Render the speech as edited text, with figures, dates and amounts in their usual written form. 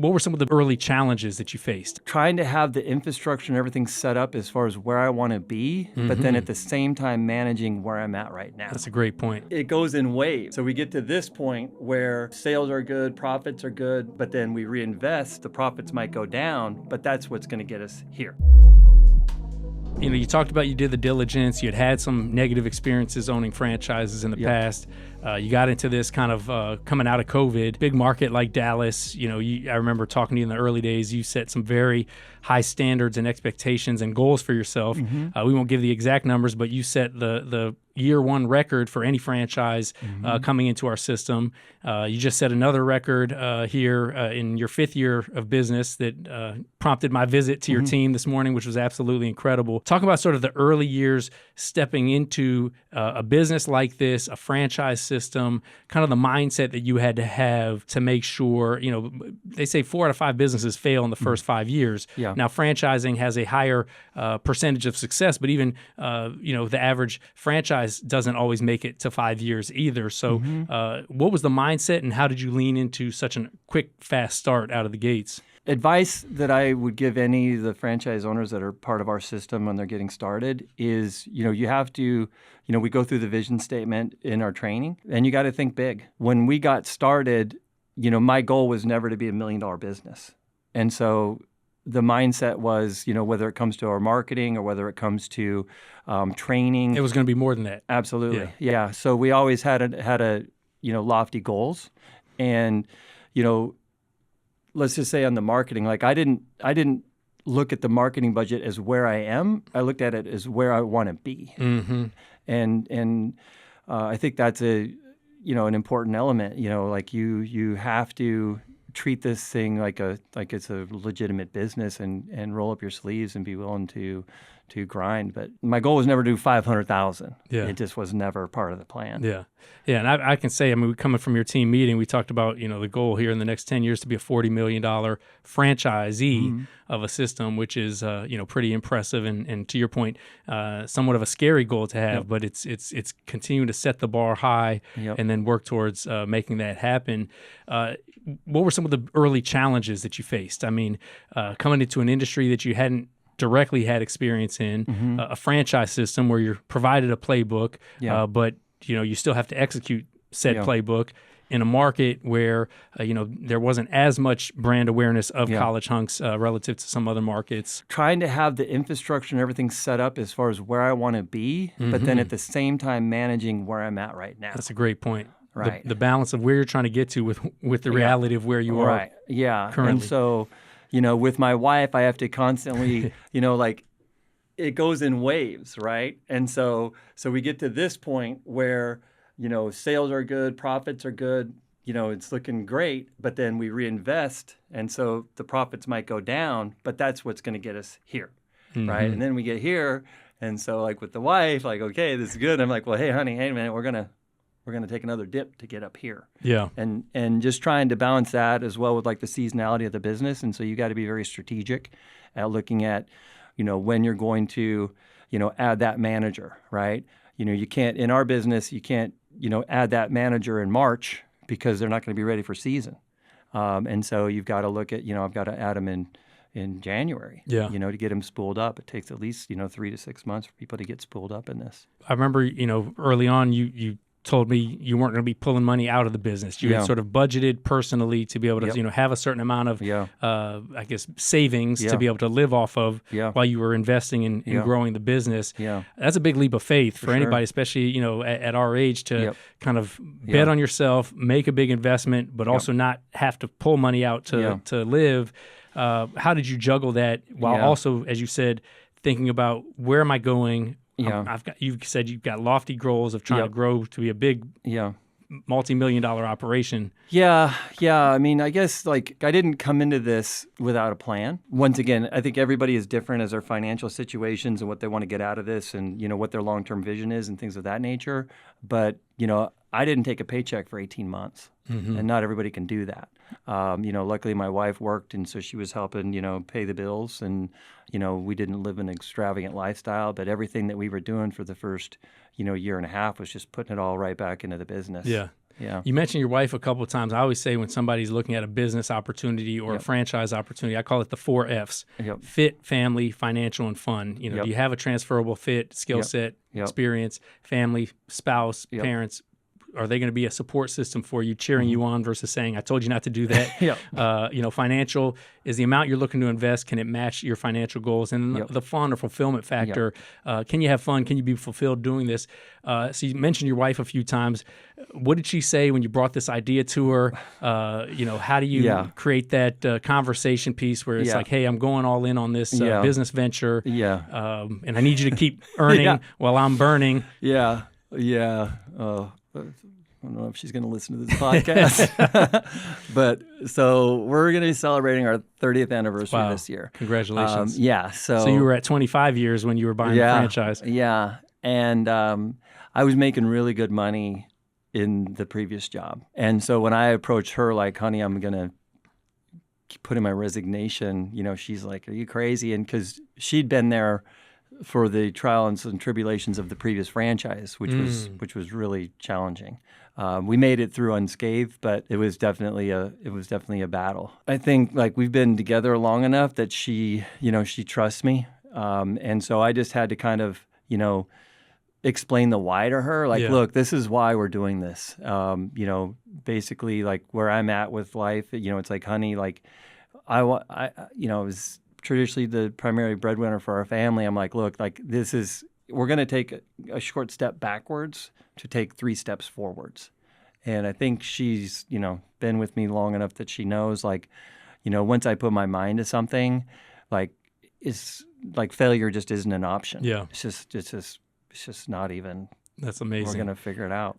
What were some of the early challenges that you faced? Trying to have the infrastructure and everything set up as far as where I want to be, but then at the same time managing where I'm at right now. That's a great point. It goes in waves. So we get to this point where sales are good, profits are good, but then we reinvest, the profits might go down, but that's what's going to get us here. You know, you talked about you did the diligence. You had some negative experiences owning franchises in the past. You got into this kind of coming out of COVID. Big market like Dallas. You know, I remember talking to you in the early days. You set some very high standards and expectations and goals for yourself. We won't give the exact numbers, but you set the year one record for any franchise coming into our system. You just set another record here in your 5th year of business that prompted my visit to your team this morning, which was absolutely incredible. Talk about sort of the early years stepping into a business like this, a franchise system, kind of the mindset that you had to have to make sure, you know, they say 4 out of 5 businesses fail in the first 5 years. Now, franchising has a higher percentage of success, but even, you know, the average franchise doesn't always make it to 5 years either. So what was the mindset and how did you lean into such a quick, fast start out of the gates? Advice that I would give any of the franchise owners that are part of our system when they're getting started is, you know, you have to, you know, we go through the vision statement in our training and you got to think big. When we got started, you know, my goal was never to be $1 million business. And so the mindset was, you know, whether it comes to our marketing or whether it comes to training. It was going to be more than that. Absolutely. Yeah. So we always had a, you know, lofty goals. And, you know, let's just say on the marketing, like I didn't look at the marketing budget as where I am. I looked at it as where I want to be. And I think that's an important element, you know, like you have to treat this thing like it's a legitimate business and roll up your sleeves and be willing to grind. But my goal was never to do 500,000. It just was never part of the plan. And I can say, I mean, coming from your team meeting, we talked about, you know, the goal here in the next 10 years to be a $40 million franchisee of a system, which is, you know, pretty impressive. And to your point, somewhat of a scary goal to have, but it's continuing to set the bar high and then work towards making that happen. What were some of the early challenges that you faced? I mean, coming into an industry that you hadn't directly had experience in, a franchise system where you're provided a playbook, but you know you still have to execute said playbook in a market where you know there wasn't as much brand awareness of College H.U.N.K.S relative to some other markets. Trying to have the infrastructure and everything set up as far as where I want to be, but then at the same time managing where I'm at right now. That's a great point. Right. The balance of where you're trying to get to with the reality of where you are. Currently. And so, you know, with my wife, I have to constantly, you know, like it goes in waves, right? And so we get to this point where, you know, sales are good, profits are good, you know, it's looking great, but then we reinvest. And so the profits might go down, but that's what's going to get us here, right? And then we get here. And so like with the wife, like, okay, this is good. I'm like, well, hey, honey, hey, man, we're going to take another dip to get up here. And just trying to balance that as well with like the seasonality of the business. And so you got to be very strategic at looking at, you know, when you're going to, you know, add that manager, right? You know, you can't, in our business, you can't, you know, add that manager in March because they're not going to be ready for season. And so you've got to look at, you know, I've got to add them in January, you know, to get them spooled up. It takes at least, you know, 3 to 6 months for people to get spooled up in this. I remember, you know, early on you told me you weren't going to be pulling money out of the business. You had sort of budgeted personally to be able to, you know, have a certain amount of, I guess, savings to be able to live off of while you were investing in growing the business. That's a big leap of faith for anybody, especially, you know, at our age to kind of bet on yourself, make a big investment, but also not have to pull money out to live. How did you juggle that while also, as you said, thinking about where am I going? You said you've got lofty goals of trying to grow to be a big, multi-million-dollar operation. I mean, I guess like I didn't come into this without a plan. Once again, I think everybody is different as their financial situations and what they want to get out of this, and you know what their long-term vision is and things of that nature. But you know, I didn't take a paycheck for 18 months, and not everybody can do that. You know, luckily my wife worked, and so she was helping, you know, pay the bills, and you know, we didn't live an extravagant lifestyle, but everything that we were doing for the first, you know, year and a half was just putting it all right back into the business. Yeah. You mentioned your wife a couple of times. I always say when somebody's looking at a business opportunity or a franchise opportunity, I call it the 4 Fs: fit, family, financial, and fun. You know, do you have a transferable fit, skill set, experience, family, spouse, parents? Are they going to be a support system for you, cheering you on versus saying, I told you not to do that? You know, financial is the amount you're looking to invest. Can it match your financial goals? And the fun or fulfillment factor. Can you have fun? Can you be fulfilled doing this? So you mentioned your wife a few times. What did she say when you brought this idea to her? You know, how do you create that conversation piece where it's like, hey, I'm going all in on this business venture. And I need you to keep earning while I'm burning. I don't know if she's going to listen to this podcast. But so we're going to be celebrating our 30th anniversary this year. Congratulations. So you were at 25 years when you were buying the franchise. And I was making really good money in the previous job. And so when I approached her like, honey, I'm going to put in my resignation, you know, she's like, are you crazy? And because she'd been there for the trials and tribulations of the previous franchise, which was really challenging. We made it through unscathed, but it was definitely a battle. I think like we've been together long enough that she trusts me, and so I just had to kind of explain the why to her. Like, look, this is why we're doing this. Basically, like where I'm at with life. It's like, honey, like I was traditionally the primary breadwinner for our family. I'm like, look, like we're going to take a short step backwards to take 3 steps forwards. And I think she's, been with me long enough that she knows, like, once I put my mind to something, like, it's like failure just isn't an option. Yeah. It's just not even. That's amazing. We're going to figure it out.